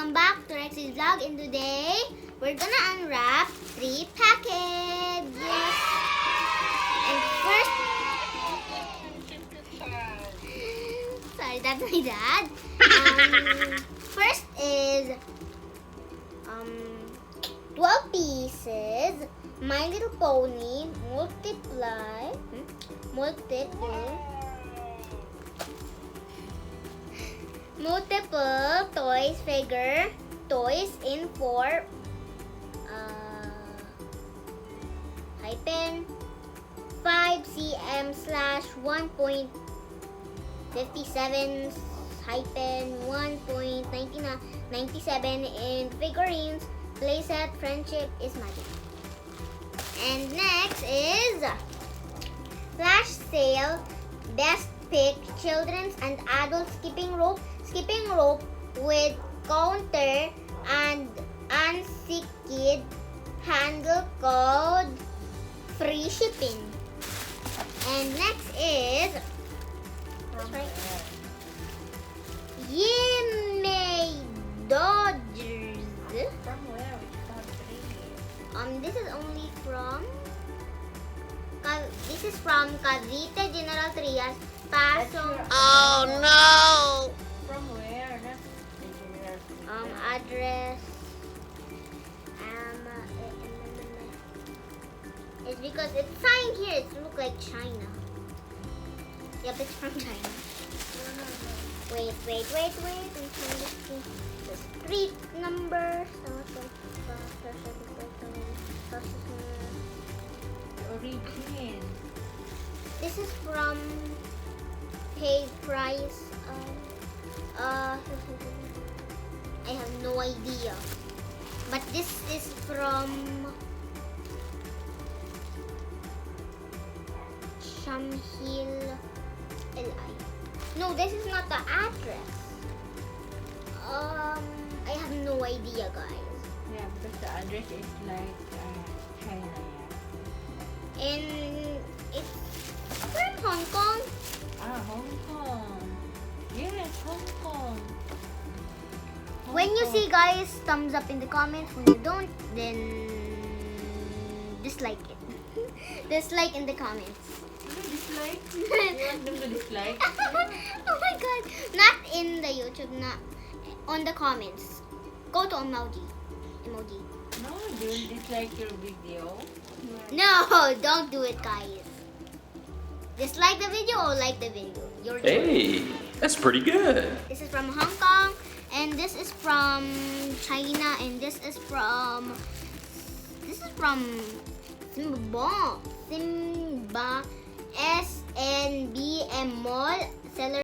Welcome back to Rexy's vlog, and today we're gonna unwrap 3 packages. And first, sorry, that's my dad. First is 12 pieces My Little Pony multiple toys in 4 hyphen 5 cm slash 1.57 hyphen 1.97 in figurines. Playset Friendship is Magic. And next is flash sale best pick children's and adult skipping rope with counter and unsecured handle code, free shipping. And next is Yimei Dodgers. From where? Which country? This is only from Cavite General Trias, Paso. Oh no! From where? That's the general. Address. It's because it's signed here. It looks like China. Yep, it's from China. Wait. The street number. The origin. This is from paid price. I have no idea. But this is from Shamhil LI. No, this is not the address. I have no idea, guys. Yeah, because the address is like China. And it's from Hong Kong. Hong Kong. Yes, Hong Kong. When you see, guys, thumbs up in the comments. When you don't, then dislike it. Dislike in the comments. Dislike? You want them to dislike? Oh my god. Not in the YouTube, not on the comments. Go to emoji. No, don't dislike your video. No, don't do it, guys. Dislike the video or like the video. Your choice. Hey, that's pretty good. This is from Hong Kong, and this is from China, and this is from Simba SNBM Mall seller.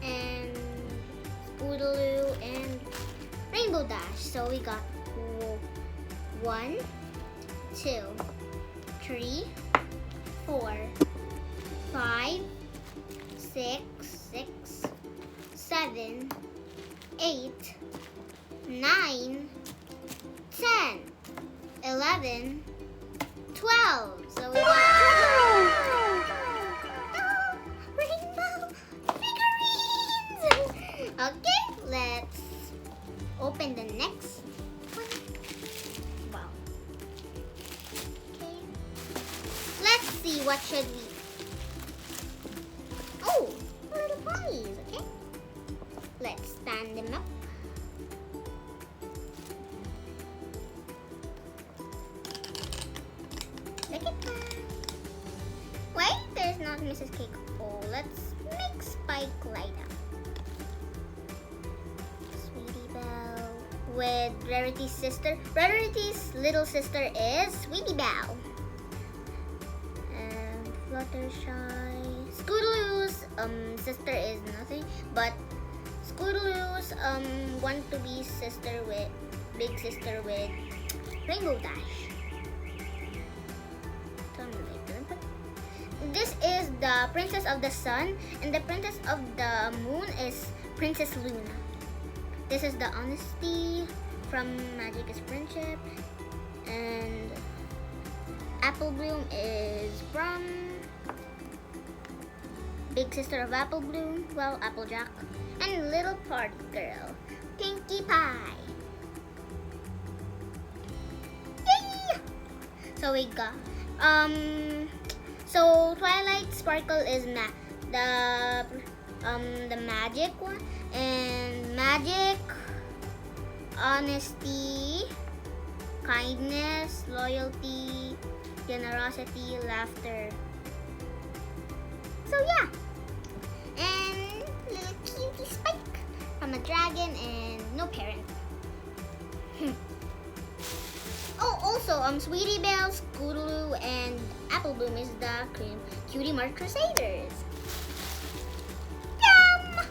And Scootaloo and Rainbow Dash. So we got 1, 2, 3, 4, 5, 6, 7, 8, 9, 10, 11, 12. So we got rainbow figurines. Okay, let's open the next one. Wow. Okay. Let's see what should we. Oh, little ponies. Okay. Let's stand them up. Look at that. Wait, there's not Mrs. Cake. Oh, let's make Spike light up. Sweetie Belle with Rarity's sister. Rarity's little sister is Sweetie Belle. And Fluttershy. Scootaloo's sister is nothing, but Scootaloo's want to be big sister with Rainbow Dash. This is the Princess of the Sun, and the Princess of the Moon is Princess Luna. This is the Honesty from Magic is Friendship, and Apple Bloom is from big sister of Apple Bloom, well, Applejack, and Little Party Girl, Pinkie Pie. Yay! So we got so Twilight Sparkle is the magic one, and Magic, Honesty, Kindness, Loyalty, Generosity, Laughter. So yeah, and little cutie Spike from a dragon and no parent. Oh, also, Sweetie Belle, Scootaloo, and Apple Bloom is the Cutie Mark Crusaders. Yum!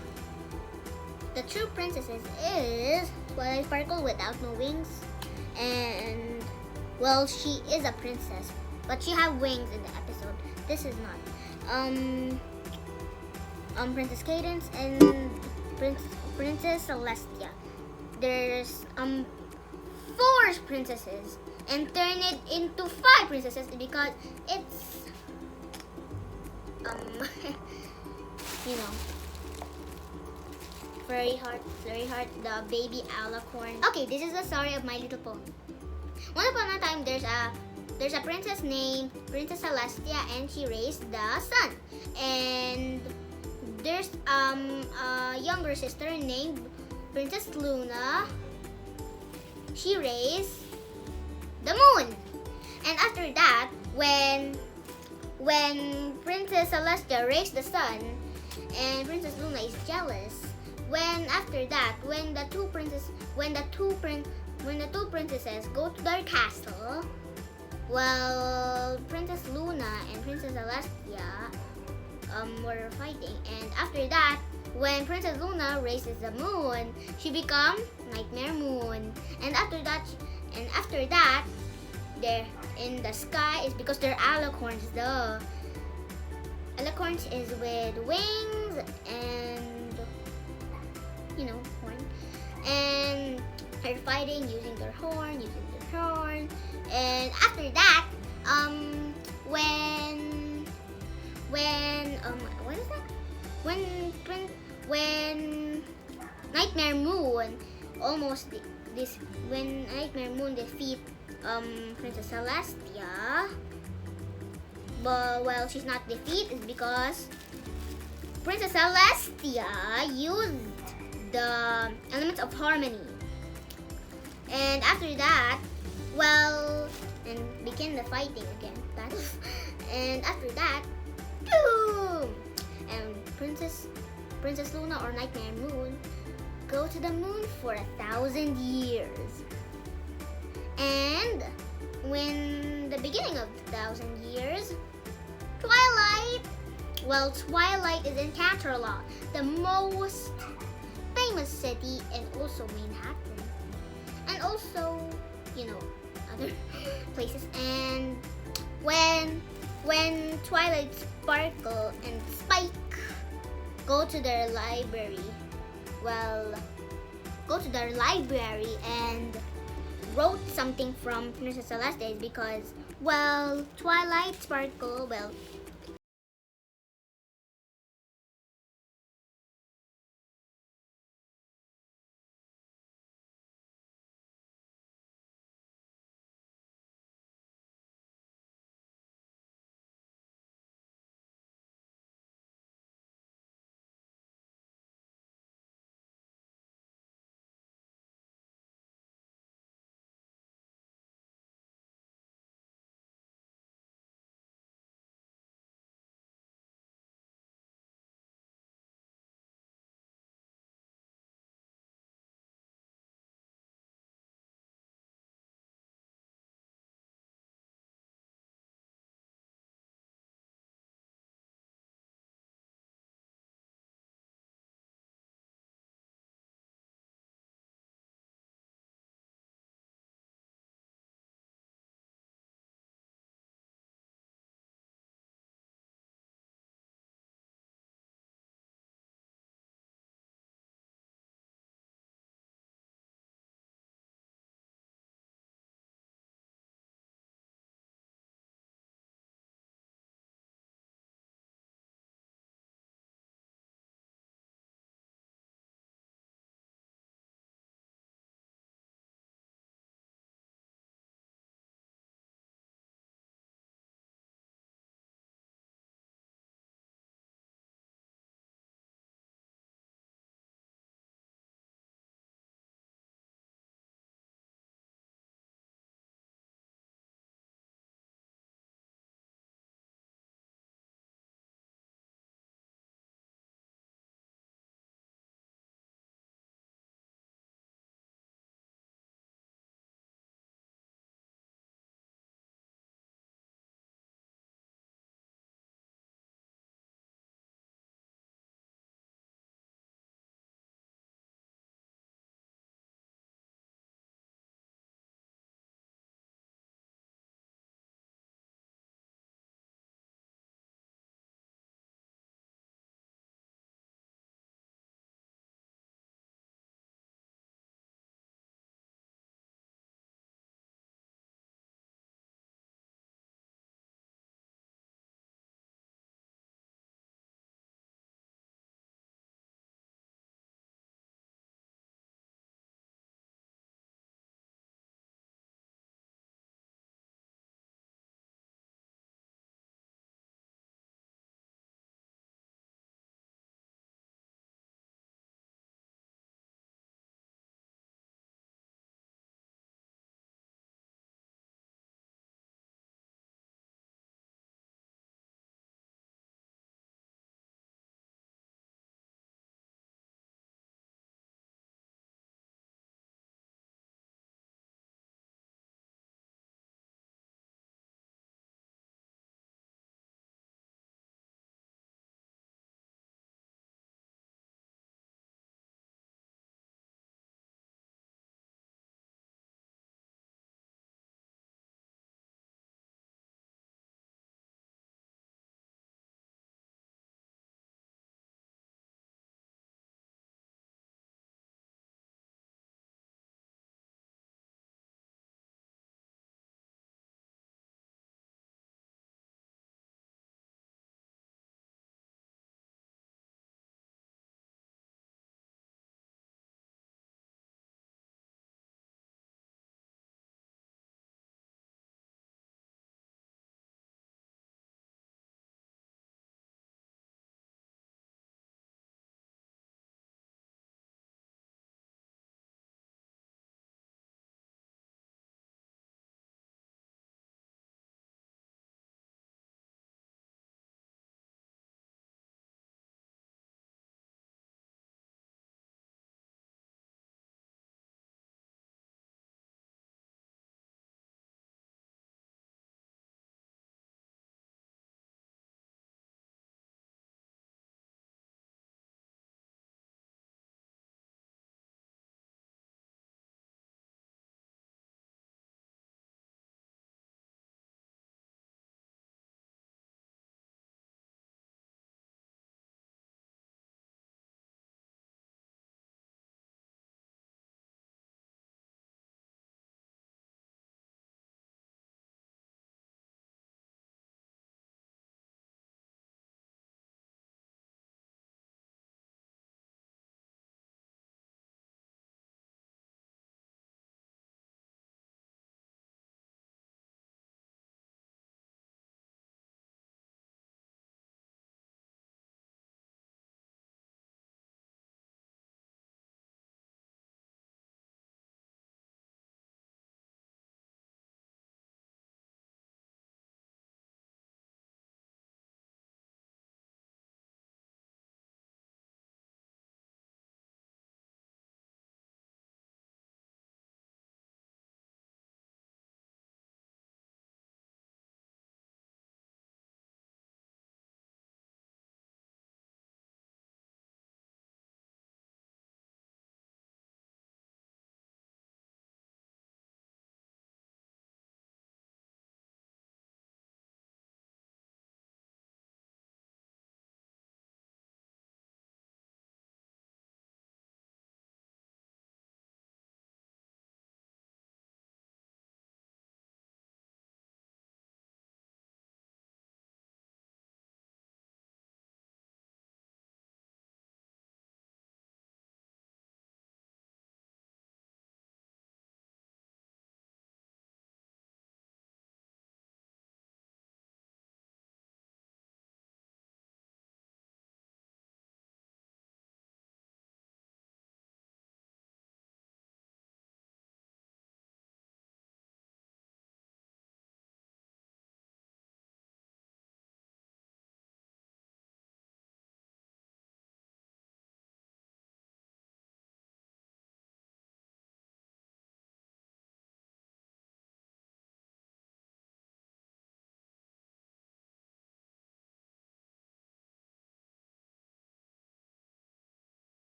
The true princesses is Twilight Sparkle without no wings, and well, she is a princess, but she have wings in the episode. This is not. Princess Cadence and Princess Celestia. There's 4 princesses, and turn it into 5 princesses because it's you know, Fairy Heart, the baby alicorn. Okay, this is the story of My Little Pony. Once upon a time, there's a princess named Princess Celestia, and she raised the sun. And there's a younger sister named Princess Luna. She raised the moon. And after that, when Princess Celestia raised the sun, and Princess Luna is jealous, when the two princesses go to their castle, well, Princess Luna and Princess Celestia were fighting, and after that, when Princess Luna raises the moon, she becomes Nightmare Moon. And after that, they're in the sky is because they're alicorns. The alicorns is with wings and horn, and they're fighting using their horn. And after that, when Nightmare Moon when Nightmare Moon defeat Princess Celestia, but well, she's not defeated because Princess Celestia used the elements of harmony. And after that, well, and begin the fighting again, battle. And after that, boom! And Princess Luna or Nightmare Moon go to the moon for 1,000 years. And when the beginning of 1,000 years, Twilight is in Canterlot, the most famous famous city, and also Manhattan, and also, you know, other places. And when Twilight Sparkle and Spike go to their library, well, go to their library and wrote something from Princess Celestia is because, well, Twilight Sparkle, well,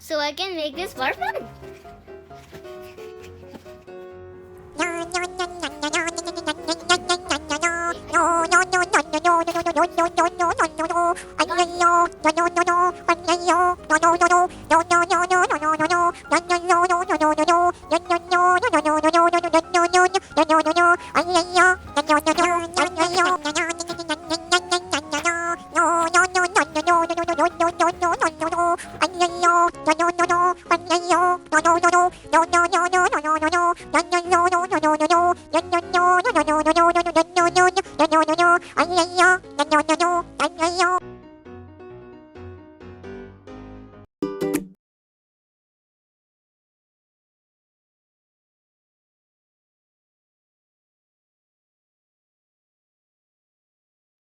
so I can make this for fun.